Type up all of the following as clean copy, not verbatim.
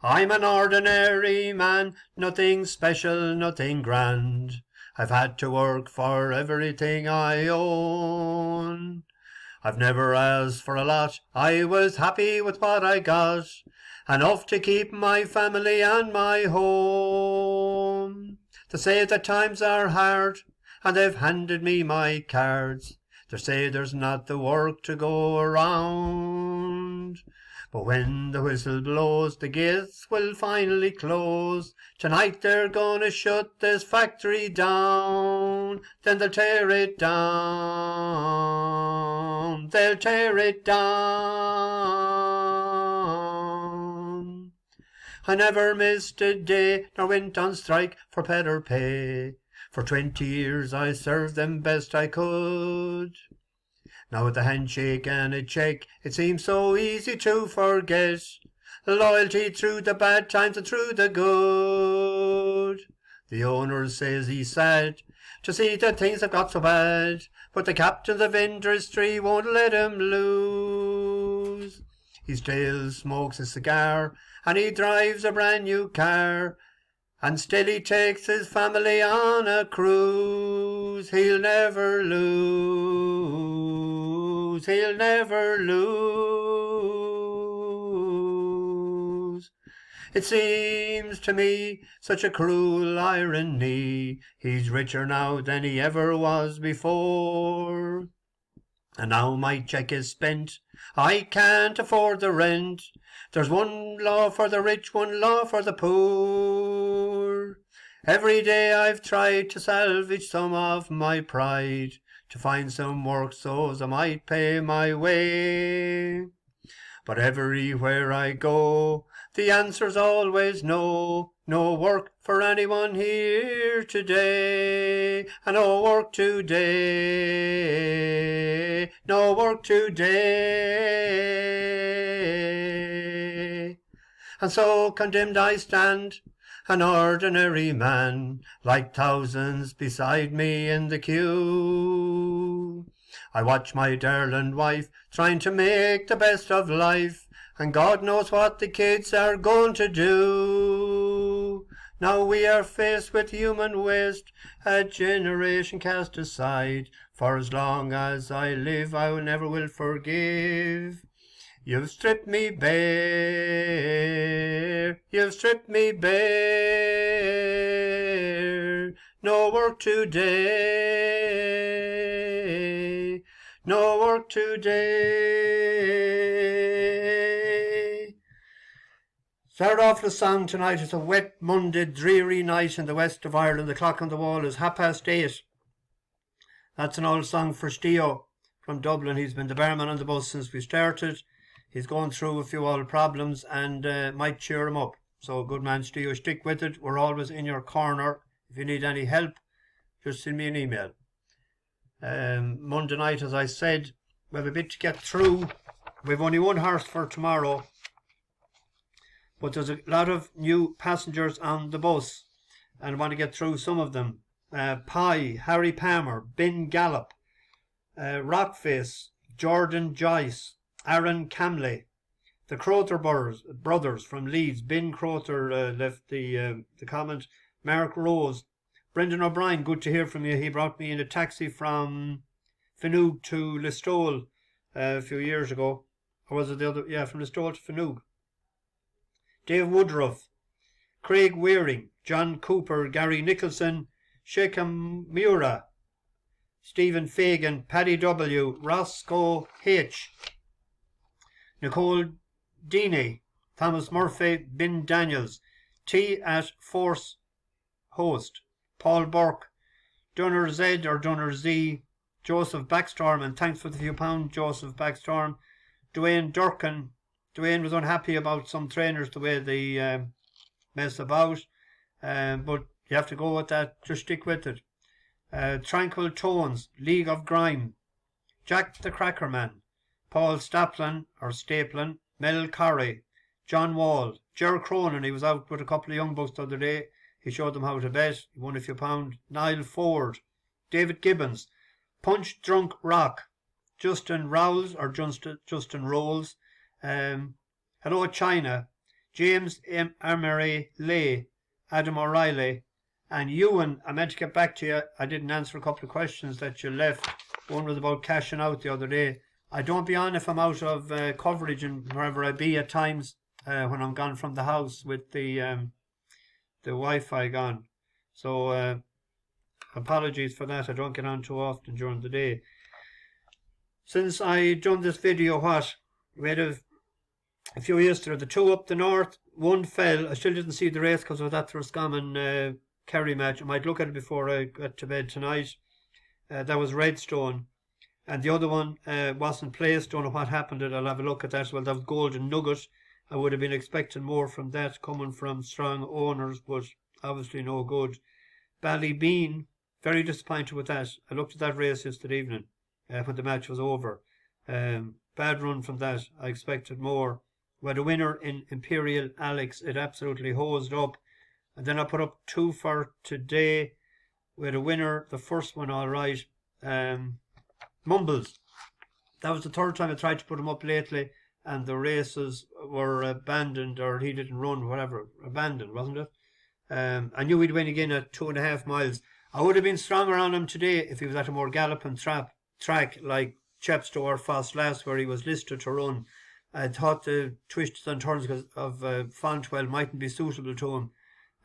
I'm an ordinary man, nothing special, nothing grand. I've had to work for everything I own. I've never asked for a lot, I was happy with what I got. Enough to keep my family and my home. They say that times are hard, and they've handed me my cards. They say there's not the work to go around. But when the whistle blows, the gates will finally close. Tonight they're gonna shut this factory down. Then they'll tear it down. They'll tear it down. I never missed a day, nor went on strike for better pay. For 20 years I served them best I could. Now with a handshake and a check, it seems so easy to forget. Loyalty through the bad times and through the good. The owner says he's sad to see that things have got so bad, but the captains of industry won't let him lose. He still smokes a cigar and he drives a brand new car, and still he takes his family on a cruise. He'll never lose. He'll never lose. It seems to me such a cruel irony. He's richer now than he ever was before. And now my cheque is spent, I can't afford the rent. There's one law for the rich, one law for the poor. Every day I've tried to salvage some of my pride, to find some work so as I might pay my way. But everywhere I go, the answer's always no. No work for anyone here today. And no work today. No work today. And so condemned I stand, an ordinary man, like thousands beside me in the queue. I watch my darling wife trying to make the best of life, and God knows what the kids are going to do. Now we are faced with human waste, a generation cast aside. For as long as I live, I never will forgive. You've stripped me bare, you've stripped me bare. No work today, no work today. Start off the song tonight. It's a wet Monday, dreary night in the west of Ireland. The clock on the wall is 8:30. That's an old song for Steo from Dublin. He's been the barman on the bus since we started. He's going through a few old problems and might cheer him up. So good man Steo, stick with it. We're always in your corner. If you need any help, just send me an email. Monday night, as I said, we have a bit to get through. We've only one horse for tomorrow, but there's a lot of new passengers on the bus and I want to get through some of them. Pye, Harry Palmer, Ben Gallop, Rockface, Jordan Joyce, Aaron Camley, the Crowther brothers from Leeds. Ben Crowther left the comment. Mark Rose, Brendan O'Brien, good to hear from you. He brought me in a taxi from Finoog to Listowel a few years ago. Or was it the other? Yeah, from Listowel to Finoog. Dave Woodruff, Craig Wearing, John Cooper, Gary Nicholson, Shekam Mura, Stephen Fagan, Paddy W, Roscoe H, Nicole Deeney, Thomas Murphy, Ben Daniels, T at Force Host, Paul Burke, Dunner Z or Dunner Z, Joseph Backstorm, and thanks for the few pounds, Joseph Backstorm, Dwayne Durkin. Dwayne was unhappy about some trainers, the way they mess about, but you have to go with that, just stick with it. Tranquil Tones, League of Grime, Jack the Crackerman, Paul Staplin, Mel Corrie, John Wall, Ger Cronin. He was out with a couple of young bucks the other day. He showed them how to bet. He won a few pounds. Niall Ford, David Gibbons, Punch Drunk Rock, Justin Rowles or Justin Rolls, Hello China, James Emery Lay, Adam O'Reilly, and Ewan. I meant to get back to you. I didn't answer a couple of questions that you left. One was about cashing out the other day. I don't be on if I'm out of coverage and wherever I be at times when I'm gone from the house with the Wi-Fi gone. So apologies for that. I don't get on too often during the day. Since I done this video, we had a few yesterday, the two up the north, one fell. I still didn't see the race because I was at the Roscommon Kerry match. I might look at it before I got to bed tonight. That was Redstone. And the other one wasn't placed. Don't know what happened. I'll have a look at that as well. That was Golden Nugget. I would have been expecting more from that coming from strong owners, but obviously no good. Ballybean, very disappointed with that. I looked at that race yesterday evening when the match was over. Bad run from that. I expected more. We had a winner in Imperial Alex. It absolutely hosed up. And then I put up two for today. We had a winner. The first one all right. Mumbles. That was the third time I tried to put him up lately, and the races were abandoned, or he didn't run, whatever. Abandoned, wasn't it? I knew he'd win again at 2.5 miles. I would have been stronger on him today if he was at a more galloping track like Chepstow or Fosslas, where he was listed to run. I thought the twists and turns of Fontwell mightn't be suitable to him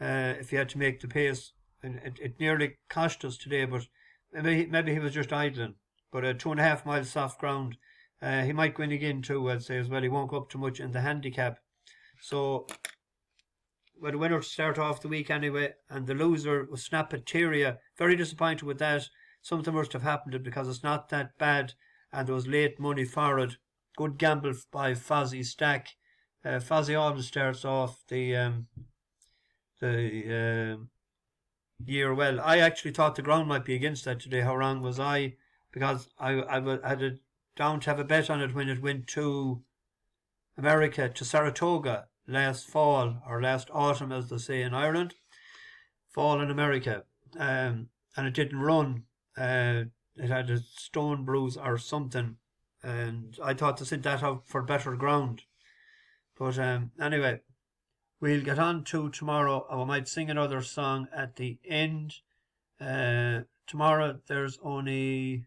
if he had to make the pace. And it nearly cost us today, but maybe he was just idling. But 2.5 miles soft ground. He might win again too, I'd say as well. He won't go up too much in the handicap. So, well, the winner to start off the week anyway, and the loser was Snapateria. Very disappointed with that. Something must have happened because it's not that bad, and there was late money for it. Good gamble by Fozzie Stack. Fozzie always starts off the year well. I actually thought the ground might be against that today. How wrong was I? Because I had it down to have a bet on it when it went to America, to Saratoga last fall, or last autumn as they say in Ireland. Fall in America. And it didn't run. It had a stone bruise or something. And I thought to send that out for better ground. But anyway, we'll get on to tomorrow. I might sing another song at the end. Tomorrow there's only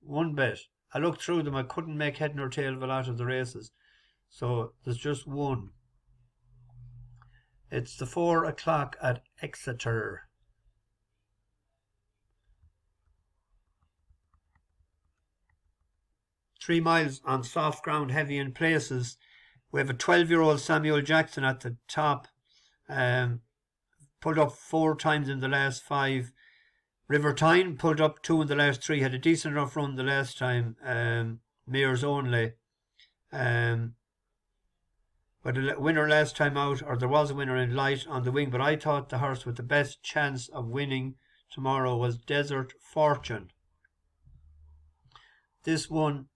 one bet. I looked through them. I couldn't make head nor tail of a lot of the races. So there's just one. It's the 4 o'clock at Exeter. Three miles on soft ground, heavy in places. We have a 12-year-old Samuel Jackson at the top. Pulled up 4 times in the last 5. River Tyne pulled up 2 in the last 3. Had a decent enough run the last time. Mares only. But a winner last time out, or there was a winner in Light on the wing, but I thought the horse with the best chance of winning tomorrow was Desert Fortune. This won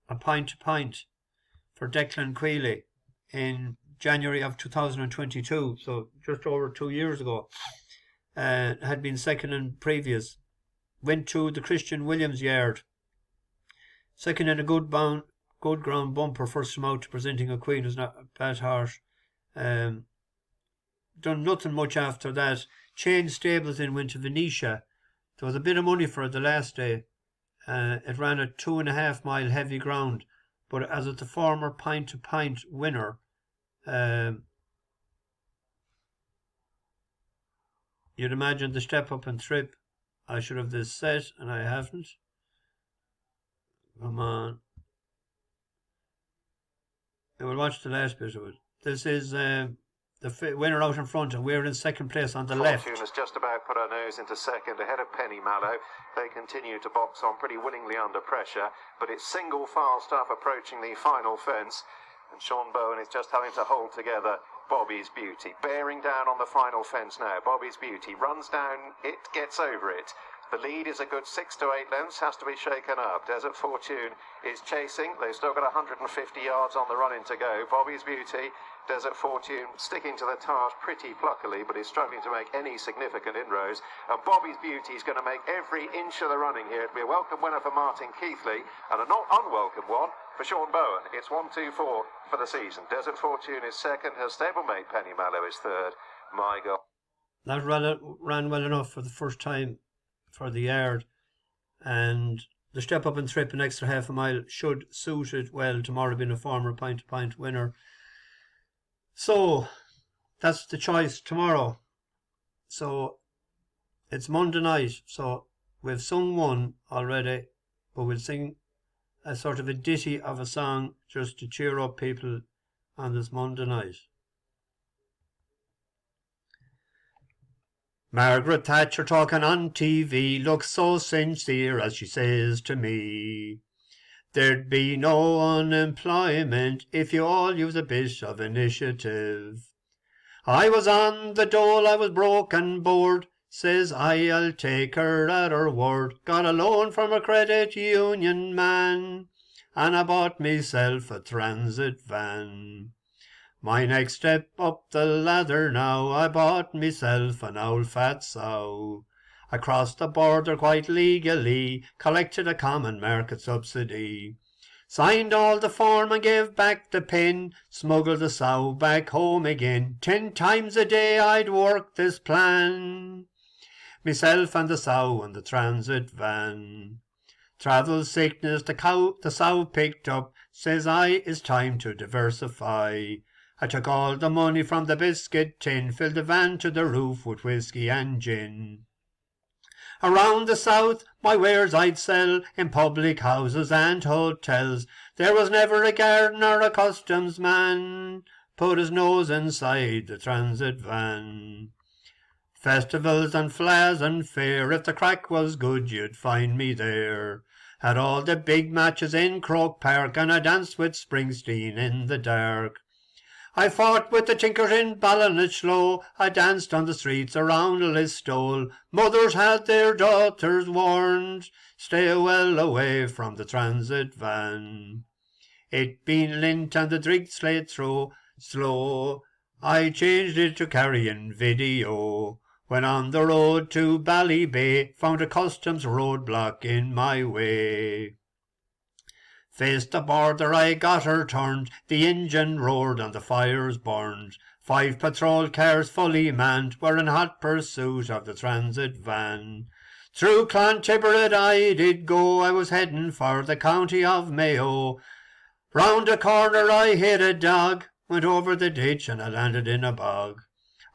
a point to point for Declan Quealy in January of 2022, so just over 2 years ago. Had been second in previous. Went to the Christian Williams yard. Second in a good ground bumper, first time out to Presenting a Queen, was not a bad horse. Done nothing much after that. Changed stables in, went to Venetia. There was a bit of money for it the last day. It ran a 2.5 mile heavy ground, but as it's a former pint to pint winner, you'd imagine the step up and trip. I should have this set, and I haven't. Come on. I will watch the last bit of it. This is the winner out in front, and we're in second place on the left. Fortune has just about put her nose into second, ahead of Penny Mallow. They continue to box on pretty willingly under pressure, but it's single file stuff approaching the final fence, and Sean Bowen is just having to hold together Bobby's Beauty. Bearing down on the final fence now. Bobby's Beauty runs down, it gets over it. The lead is a good 6 to 8 lengths, has to be shaken up. Desert Fortune is chasing. They've still got 150 yards on the run-in to go. Bobby's Beauty, Desert Fortune sticking to the task pretty pluckily, but is struggling to make any significant inroads. And Bobby's Beauty is going to make every inch of the running here. It'll be a welcome winner for Martin Keithley, and a not unwelcome one for Sean Bowen. It's 1-2-4 for the season. Desert Fortune is second. Her stablemate Penny Mallow is third. My God. That ran well enough for the first time for the yard, and the step up and trip an extra half a mile should suit it well tomorrow, being a former point-to-point winner. So that's the choice tomorrow. So it's Monday night, so we've sung one already, but we'll sing a sort of a ditty of a song just to cheer up people on this Monday night. Margaret Thatcher talking on TV looks so sincere as she says to me, there'd be no unemployment if you all use a bit of initiative. I was on the dole, I was broke and bored, says I'll take her at her word. Got a loan from a credit union man, and I bought myself a transit van. My next step up the ladder now, I bought myself an old fat sow. I crossed the border quite legally, collected a common market subsidy. Signed all the form and gave back the pin, smuggled the sow back home again. 10 times a day I'd work this plan, myself and the sow and the transit van. Travel sickness the sow picked up, says I, it's time to diversify. I took all the money from the biscuit tin, filled the van to the roof with whiskey and gin. Around the south my wares I'd sell, in public houses and hotels. There was never a garden or a customs man put his nose inside the transit van. Festivals and flares and fair, if the crack was good you'd find me there. Had all the big matches in Croke Park, and I danced with Springsteen in the dark. I fought with the tinkers in Ballinasloe, I danced on the streets around Listowel. Mothers had their daughters warned, stay well away from the transit van. It been lint and the drink slid through slow, I changed it to carrying video. When on the road to Ballybay, found a customs roadblock in my way. Faced the border, I got her turned, the engine roared and the fires burned. 5 patrol cars fully manned were in hot pursuit of the transit van. Through Clontiberit I did go, I was heading for the county of Mayo. Round a corner I hit a dog, went over the ditch and I landed in a bog.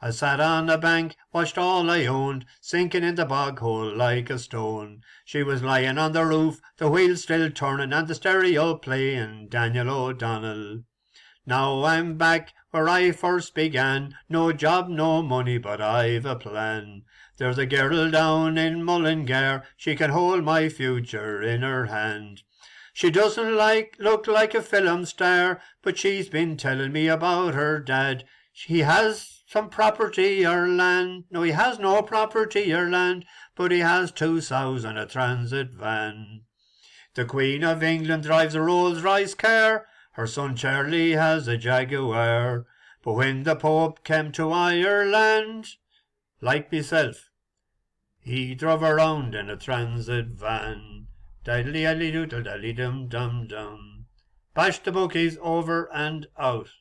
I sat on a bank, watched all I owned, sinking in the bog hole like a stone. She was lying on the roof, the wheels still turning, and the stereo playing Daniel O'Donnell. Now I'm back where I first began, no job, no money, but I've a plan. There's a girl down in Mullingar, she can hold my future in her hand. She doesn't look like a film star, but she's been telling me about her dad. He has some property or land. No, he has no property or land, but he has 2 sows and a transit van. The Queen of England drives a Rolls-Royce car, her son Charlie has a Jaguar. But when the Pope came to Ireland, like myself, he drove around in a transit van. Diddly-diddly-doodle-diddly-dum-dum-dum. Bash the bookies over and out.